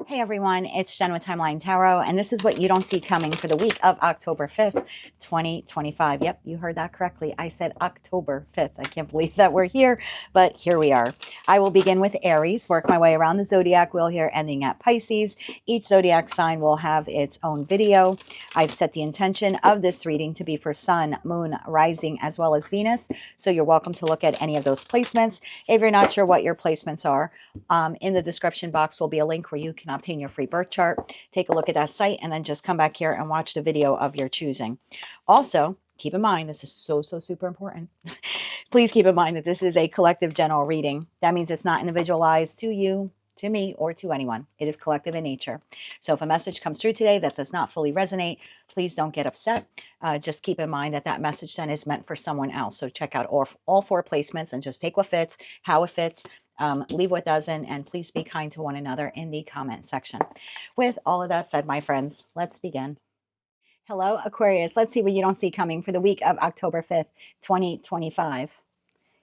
Hey everyone, it's Jen with Timeline Tarot, and this is what you don't see coming for the week of October 5th, 2025. Yep, you heard that correctly. I said October 5th. I can't believe that we're here, but here we are. I will begin with Aries, work my way around the zodiac wheel here, ending at Pisces. Each zodiac sign will have its own video. I've set the intention of this reading to be for Sun, Moon, Rising, as well as Venus, so you're welcome to look at any of those placements. If you're not sure what your placements are, in the description box will be a link where you can obtain your free birth chart. Take a look at that site and then just come back here and watch the video of your choosing. Also, keep in mind, this is so super important. Please keep in mind that this is a collective general reading. That means it's not individualized to you, to me, or to anyone. It is collective in nature. So if a message comes through today that does not fully resonate, please don't get upset. Just keep in mind that that message then is meant for someone else. So check out all four placements and just take what fits, how it fits, leave what doesn't, and please be kind to one another in the comment section. With all of that said, my friends, let's begin. Hello, Aquarius. Let's see what you don't see coming for the week of October 5th, 2025.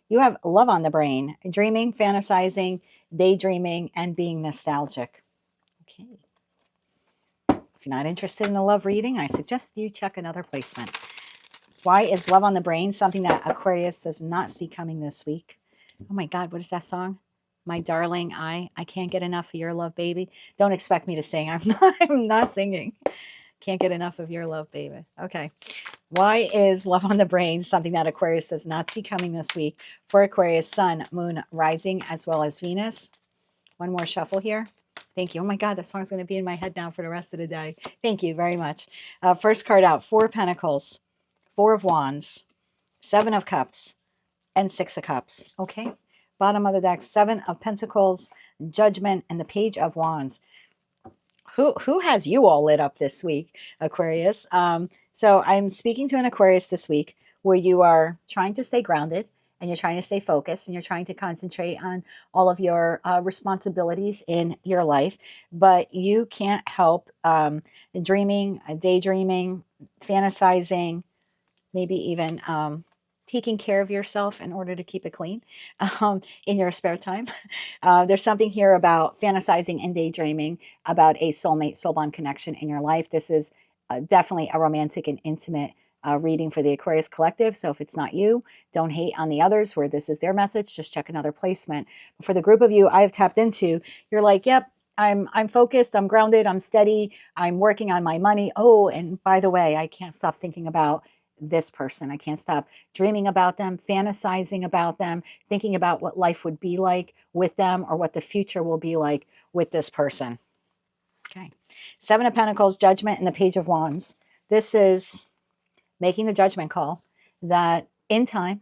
You have love on the brain, dreaming, fantasizing, daydreaming, and being nostalgic. Okay. If you're not interested in a love reading, I suggest you check another placement. Why is love on the brain something that Aquarius does not see coming this week? Oh my God, what is that song? My darling, I can't get enough of your love, baby. Don't expect me to sing. I'm not singing. Can't get enough of your love, baby. Okay. Why is love on the brain something that Aquarius does not see coming this week for Aquarius, Sun, Moon, Rising, as well as Venus? One more shuffle here. Thank you. Oh my God, that song's going to be in my head now for the rest of the day. Thank you very much. First card out, Four of Pentacles, Four of Wands, Seven of Cups, and Six of Cups. Okay. Bottom of the deck, Seven of Pentacles, Judgment, and the Page of Wands. Who has you all lit up this week, Aquarius? So I'm speaking to an Aquarius this week where you are trying to stay grounded and you're trying to stay focused and you're trying to concentrate on all of your responsibilities in your life, but you can't help dreaming, daydreaming, fantasizing, maybe even taking care of yourself in order to keep it clean in your spare time. There's something here about fantasizing and daydreaming about a soulmate, soul bond connection in your life. This is definitely a romantic and intimate reading for the Aquarius collective. So if it's not you, don't hate on the others where this is their message. Just check another placement. For the group of you I've tapped into, you're like, yep, I'm focused, I'm grounded, I'm steady, I'm working on my money. Oh, and by the way, I can't stop thinking about this person. I can't stop dreaming about them, fantasizing about them, thinking about what life would be like with them or what the future will be like with this person. Okay. Seven of Pentacles, Judgment, and the Page of Wands. This is making the judgment call that in time,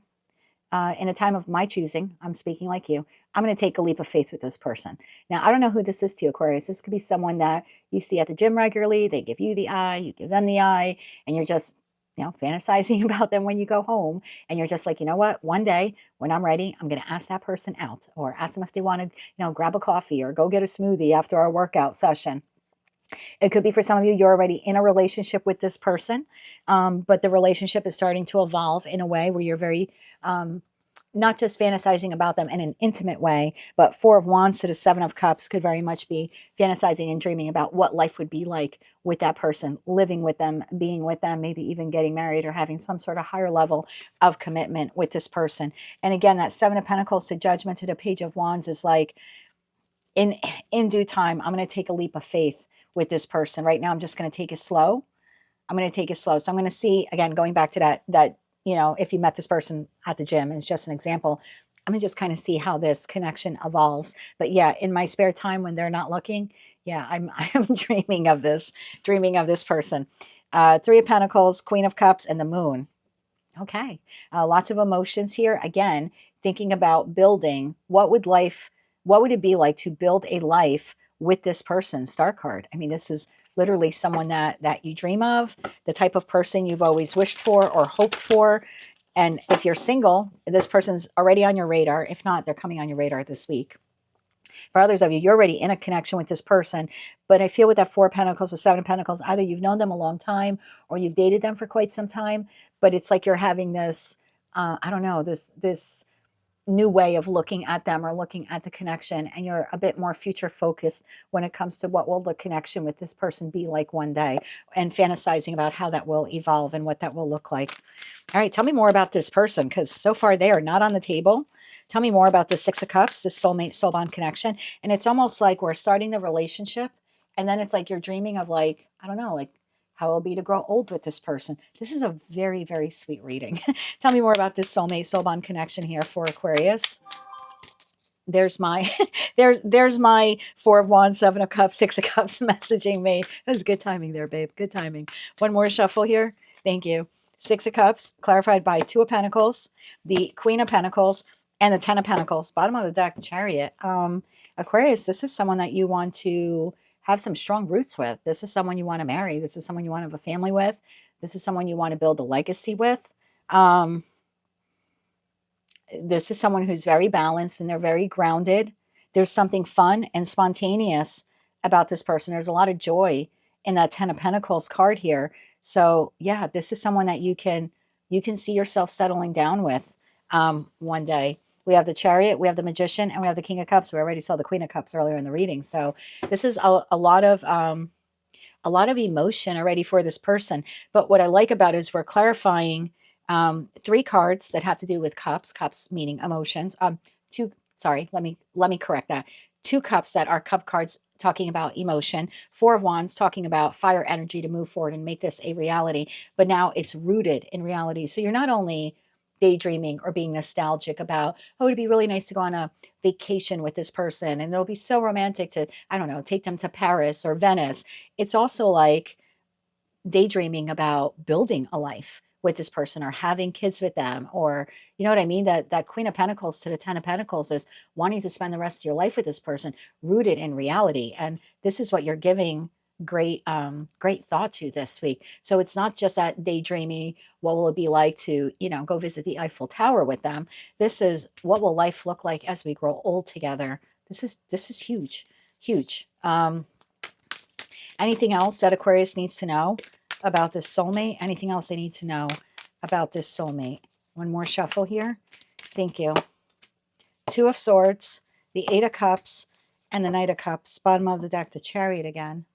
in a time of my choosing, I'm speaking like you, I'm going to take a leap of faith with this person. Now, I don't know who this is to you, Aquarius. This could be someone that you see at the gym regularly. They give you the eye, you give them the eye, and you're just fantasizing about them when you go home. And you're just like, you know what? One day when I'm ready, I'm going to ask that person out or ask them if they want to, grab a coffee or go get a smoothie after our workout session. It could be for some of you, you're already in a relationship with this person, but the relationship is starting to evolve in a way where you're very, not just fantasizing about them in an intimate way, but Four of Wands to the Seven of Cups could very much be fantasizing and dreaming about what life would be like with that person, living with them, being with them, maybe even getting married or having some sort of higher level of commitment with this person. And again, that Seven of Pentacles to Judgment to the Page of Wands is like, in due time, I'm going to take a leap of faith with this person. Right now, I'm just going to take it slow. I'm going to take it slow. So I'm going to see, again, going back to that, if you met this person at the gym, and it's just an example, I'm going to just kind of see how this connection evolves. But yeah, in my spare time when they're not looking, yeah, I'm dreaming of this person. Three of Pentacles, Queen of Cups, and the Moon. Okay. Lots of emotions here. Again, thinking about building, what would it be like to build a life with this person? Star card. I mean, this is literally someone that you dream of, the type of person you've always wished for or hoped for. And if you're single, this person's already on your radar. If not, they're coming on your radar this week. For others of you, you're already in a connection with this person. But I feel with that Four of Pentacles, the Seven of Pentacles, either you've known them a long time or you've dated them for quite some time. But it's like you're having this, I don't know, this new way of looking at them or looking at the connection, and you're a bit more future focused when it comes to what will the connection with this person be like one day, and fantasizing about how that will evolve and what that will look like. All right, tell me more about this person, because so far they are not on the table. Tell me more about the Six of Cups, this soulmate soul bond connection. And it's almost like we're starting the relationship, and then it's like you're dreaming of, like, I don't know, like how it'll be to grow old with this person. This is a very, very sweet reading. Tell me more about this soulmate soul bond connection here for Aquarius. There's my there's my Four of Wands, Seven of Cups, Six of Cups messaging me. That was good timing there, babe. Good timing. One more shuffle here. Thank you. Six of Cups, clarified by Two of Pentacles, the Queen of Pentacles, and the Ten of Pentacles. Bottom of the deck, Chariot. Aquarius, this is someone that you want to have some strong roots with. This is someone you want to marry. This is someone you want to have a family with. This is someone you want to build a legacy with. This is someone who's very balanced and they're very grounded. There's something fun and spontaneous about this person. There's a lot of joy in that Ten of Pentacles card here. So yeah, this is someone that you can see yourself settling down with one day. We have the Chariot, we have the Magician, and we have the King of Cups. We already saw the Queen of Cups earlier in the reading. So this is a lot of emotion already for this person. But what I like about it is we're clarifying three cards that have to do with cups meaning emotions. Let me correct that. Two cups that are cup cards talking about emotion. Four of Wands talking about fire energy to move forward and make this a reality. But now it's rooted in reality. So you're not only daydreaming or being nostalgic about, oh, it'd be really nice to go on a vacation with this person and it'll be so romantic to, I don't know, take them to Paris or Venice. It's also like daydreaming about building a life with this person or having kids with them, or you know what I mean? That Queen of Pentacles to the Ten of Pentacles is wanting to spend the rest of your life with this person, rooted in reality. And this is what you're giving great thought to this week. So it's not just that daydreaming, what will it be like to, go visit the Eiffel Tower with them. This is, what will life look like as we grow old together. This is huge. Anything else that Aquarius needs to know about this soulmate? Anything else they need to know about this soulmate? One more shuffle here. Thank you. Two of Swords, the Eight of Cups, and the Knight of Cups. Bottom of the deck, the Chariot again.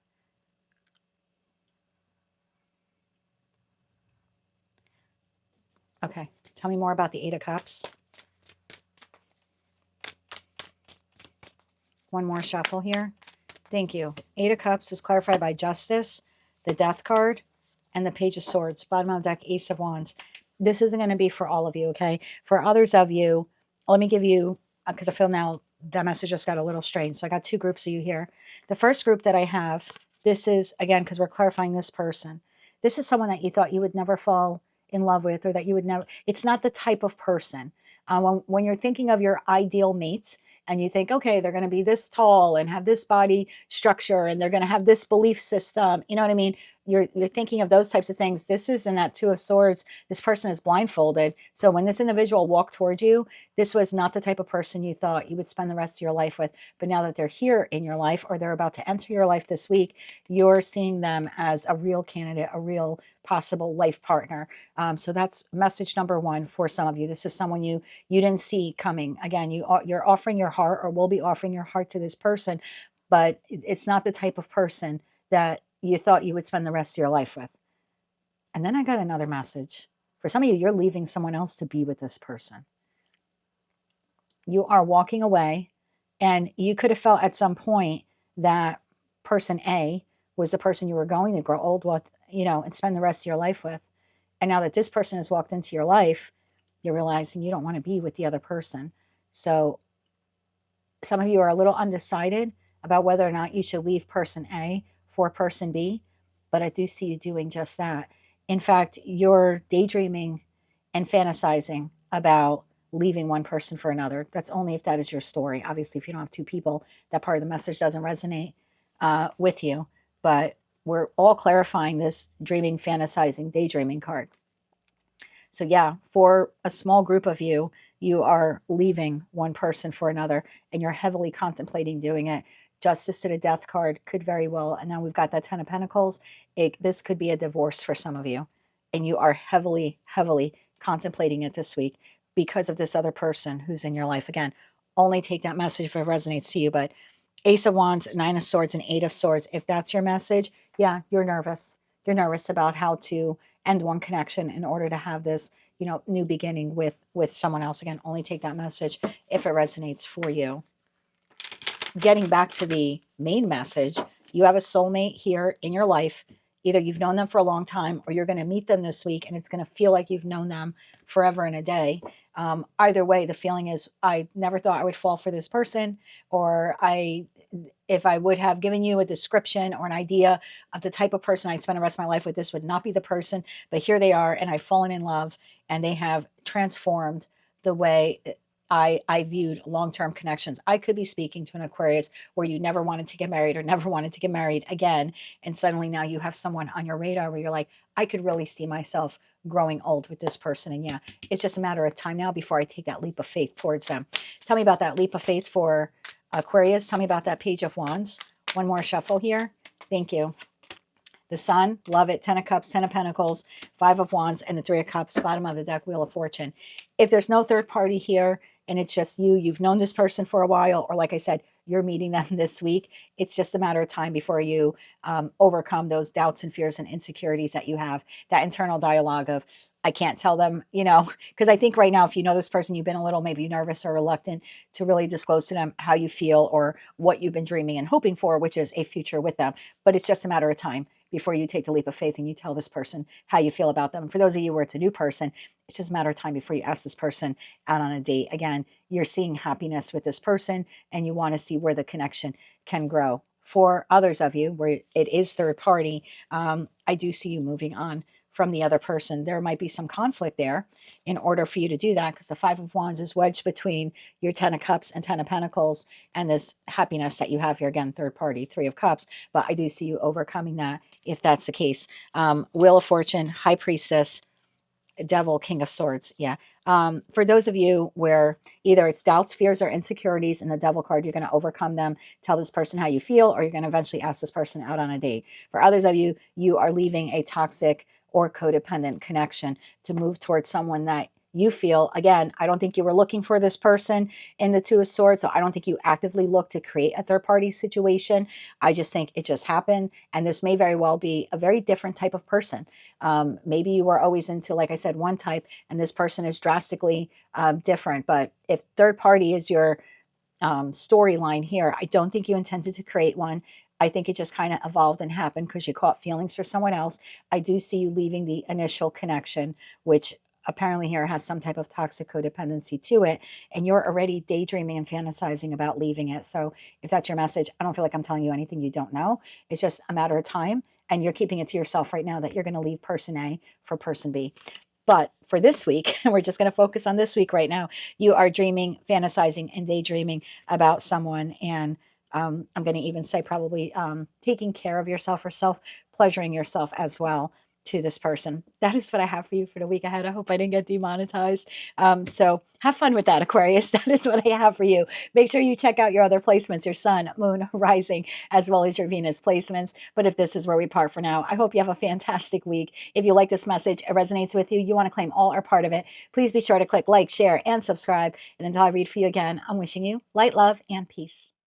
Okay, tell me more about the Eight of Cups. One more shuffle here. Thank you. Eight of Cups is clarified by Justice, the Death card, and the Page of Swords. Bottom of the deck, Ace of Wands. This isn't going to be for all of you, okay? For others of you, let me give you, because I feel now that message just got a little strange. So I got two groups of you here. The first group that I have, this is, again, because we're clarifying this person. This is someone that you thought you would never fall in love with, or that you would never, it's not the type of person. When you're thinking of your ideal mate, and you think, okay, they're going to be this tall and have this body structure and they're going to have this belief system. You know what I mean? You're thinking of those types of things. This is in that Two of Swords. This person is blindfolded. So when this individual walked toward you, this was not the type of person you thought you would spend the rest of your life with. But now that they're here in your life, or they're about to enter your life this week, you're seeing them as a real candidate, a real possible life partner. So that's message number one for some of you. This is someone you didn't see coming. Again, you're offering your heart, or will be offering your heart to this person, but it's not the type of person that you thought you would spend the rest of your life with. And then I got another message. For some of you, you're leaving someone else to be with this person. You are walking away, and you could have felt at some point that person A was the person you were going to grow old with, and spend the rest of your life with. And now that this person has walked into your life, you're realizing you don't want to be with the other person. So some of you are a little undecided about whether or not you should leave person A for person B, but I do see you doing just that. In fact, you're daydreaming and fantasizing about leaving one person for another. That's only if that is your story. Obviously, if you don't have two people, that part of the message doesn't resonate with you. But we're all clarifying this dreaming, fantasizing, daydreaming card. So yeah, for a small group of you, you are leaving one person for another, and you're heavily contemplating doing it. Justice to the Death card could very well, and now we've got that Ten of Pentacles. This could be a divorce for some of you, and you are heavily contemplating it this week. because of this other person who's in your life. Again, only take that message if it resonates to you. But Ace of Wands, Nine of Swords, and Eight of Swords, if that's your message, yeah, you're nervous. You're nervous about how to end one connection in order to have this, new beginning with someone else. Again, only take that message if it resonates for you. Getting back to the main message, you have a soulmate here in your life. Either you've known them for a long time or you're going to meet them this week and it's going to feel like you've known them forever and a day. Either way, the feeling is, I never thought I would fall for this person, or if I would have given you a description or an idea of the type of person I'd spend the rest of my life with, this would not be the person. But here they are, and I've fallen in love, and they have transformed the way I viewed long-term connections. I could be speaking to an Aquarius where you never wanted to get married or never wanted to get married again. And suddenly now you have someone on your radar where you're like, I could really see myself growing old with this person. And yeah, it's just a matter of time now before I take that leap of faith towards them. Tell me about that leap of faith for Aquarius. Tell me about that Page of Wands. One more shuffle here. Thank you. The Sun, love it. 10 of Cups, 10 of Pentacles, 5 of Wands, and the 3 of Cups, bottom of the deck, Wheel of Fortune. If there's no third party here and it's just you've known this person for a while, or like I said, you're meeting them this week, it's just a matter of time before you overcome those doubts and fears and insecurities that you have, that internal dialogue of, I can't tell them, because I think right now, if you know this person, you've been a little maybe nervous or reluctant to really disclose to them how you feel or what you've been dreaming and hoping for, which is a future with them. But it's just a matter of time before you take the leap of faith and you tell this person how you feel about them. And for those of you where it's a new person, it's just a matter of time before you ask this person out on a date. Again, you're seeing happiness with this person and you want to see where the connection can grow. For others of you where it is third party, I do see you moving on from the other person. There might be some conflict there in order for you to do that, because the 5 of Wands is wedged between your 10 of Cups and 10 of Pentacles and this happiness that you have here. Again, third party, 3 of Cups. But I do see you overcoming that if that's the case. Wheel of Fortune, High Priestess, Devil, King of Swords. Yeah. For those of you where either it's doubts, fears, or insecurities in the Devil card, you're going to overcome them, tell this person how you feel, or you're going to eventually ask this person out on a date. For others of you, you are leaving a toxic or codependent connection to move towards someone that you feel, again, I don't think you were looking for this person in the 2 of Swords, so I don't think you actively look to create a third-party situation. I just think it just happened, and this may very well be a very different type of person. Maybe you were always into, like I said, one type, and this person is drastically different. But if third party is your storyline here, I don't think you intended to create one. I think it just kind of evolved and happened because you caught feelings for someone else. I do see you leaving the initial connection, which apparently here has some type of toxic codependency to it, and you're already daydreaming and fantasizing about leaving it. So if that's your message, I don't feel like I'm telling you anything you don't know. It's just a matter of time, and you're keeping it to yourself right now that you're going to leave person A for person B. But for this week, we're just going to focus on this week right now, you are dreaming, fantasizing, and daydreaming about someone, and I'm going to even say probably taking care of yourself or self-pleasuring yourself as well to this person. That is what I have for you for the week ahead. I hope I didn't get demonetized. So have fun with that, Aquarius. That is what I have for you. Make sure you check out your other placements, your sun, moon, rising, as well as your Venus placements. But if this is where we part for now, I hope you have a fantastic week. If you like this message, it resonates with you, you want to claim all or part of it, please be sure to click like, share, and subscribe. And until I read for you again, I'm wishing you light, love, and peace.